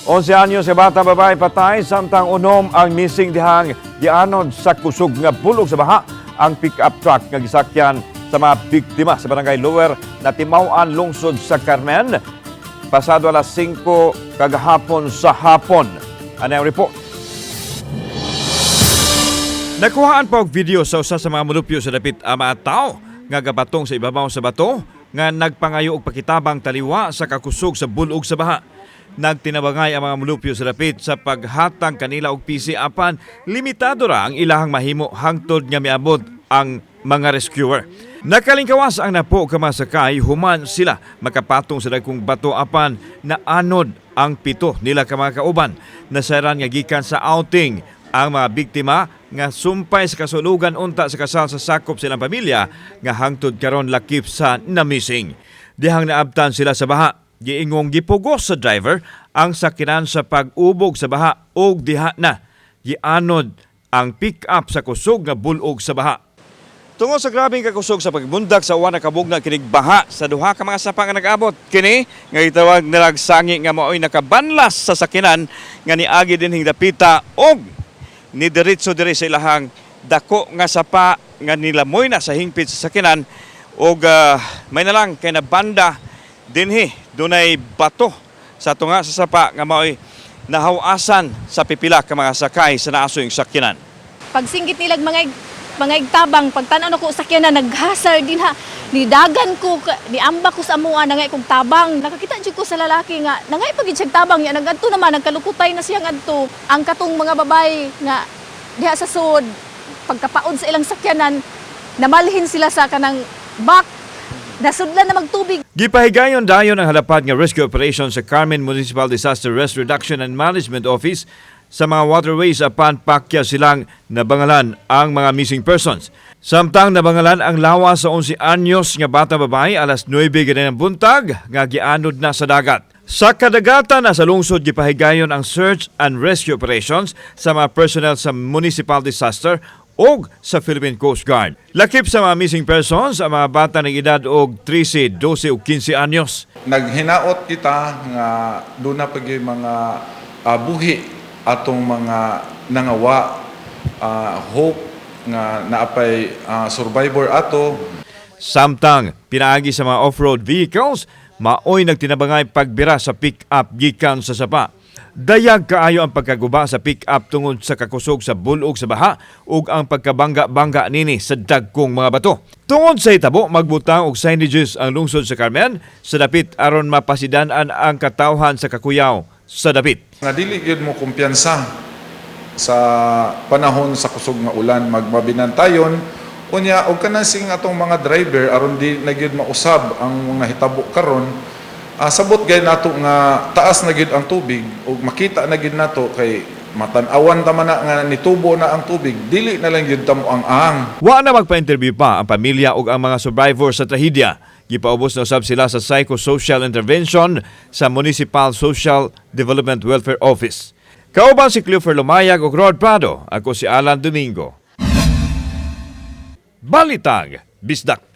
11 anyos sa bata babae patay samtang unom ang missing dihang gianod sa kusog nga bulog sa baha ang pick-up truck nga gisakyan sa mga biktima sa barangay Lower na Timauan lungsod sa Carmen pasado alas 5 kagahapon sa hapon. Ano ang report? Nakuhaan pa og video sa usa sa mga mulupyo sa dapit ang mga tao nga gabatong sa ibabaw sa bato nga nagpangayo og pakitabang taliwa sa kakusog sa bulog sa baha. Nagtinabangay ang mga mulupyo sa dapit sa paghatag kanila og PC apan limitado ra ang ilahang mahimo hangtod nga miabot ang mga rescuer. Nakalingkawas ang napo kamasakay human sila makapatong sa dagkong bato apan naanod ang 7 nila ka mga kauban. Nasaran nga gikan sa outing ang mga biktima nga sumpay sa kasulugan unta sa kasal sa sakop silang pamilya nga hangtod karon lakip sa na-missing. Dihang naabtan sila sa baha, giingong gipugos sa driver ang sakinan sa pag-ubog sa baha o diha na gianod ang pick-up sa kusog nga bulog sa baha. Tungod sa grabing kakusog sa pagbundak sa uwan na kabugna kinig baha sa duha ka mga sapa nga nag-abot kini nga gitawag nilag sangi nga maoy nakabanlas sa sakinan nga niagi dinhing dapita og ni diretso diri sa ilahang dako nga sapa nga nilamoy na sa hingpit sa sakinan og may na lang kay nabanda dinhi dunay bato sa tunga sa sapa nga maoy nahawasan sa pipila ka mga sakay sa naasoy sakinan. Pagsinggit nilag mga igtabang pagtan-aw ko sakyanan naghasar din ha nidagan ko niamba ko sa amuan nangay kog tabang nakakita jud ko sa lalaki nga nangay pagid siya tabang ya nagadto naman nagkalukutay na siya ngadto ang katong mga babae nga diha sa sud pagkapaod sa ilang sakyanan namalhin sila sa kanang back nasudlan na magtubig. Gipahigayon dayon ang halapad nga rescue operation sa Carmen Municipal Disaster Risk Reduction and Management Office sa mga waterways apan pakya silang nabangalan ang mga missing persons. Samtang nabangalan ang lawa sa 11 anyos nga bata babae alas 9 ng buntag nga gianod na sa dagat. Sa kadagatan na sa lungsod gipahigayon ang search and rescue operations sa mga personnel sa municipal disaster o sa Philippine Coast Guard. Lakip sa mga missing persons ang mga bata ng edad og 13, 12 o 15 anyos. Naghinaot kita nga doon na pag mga buhi atong mga nangawa hope nga naapay survivor ato. Samtang pinaagi sa mga off-road vehicles, maoy nagtinabangay pagbira sa pick-up gikan sa sapa. Dayag kaayo ang pagkaguba sa pick-up tungod sa kakusog sa bulog sa baha ug ang pagkabangga-bangga nini sa dagkong mga bato. Tungod sa hitabo, magbutang og signages ang lungsod sa Carmen sa dapit aron mapasidan-an ang katawhan sa kakuyaw sa dapit. Nga dili gyud mo kumpiyansa sa panahon sa kusog nga ulan magbabinantayon unya og kanang sing atong mga driver aron di na gyud mausab ang mga hitabo karon. Sabot gay nato nga taas na gyud ang tubig ug makita na gyud nato kay matan-awan ta man na nga nitubo na ang tubig dili na lang gyud tamo ang Wa na magpa-interview pa ang pamilya ug ang mga survivors sa trahedya. Gipaubos na usab sila sa psychosocial intervention sa Municipal Social Development Welfare Office. Kauban si Clifford Lumayag ug Rod Prado, ako si Alan Domingo. Balitang Bisdak.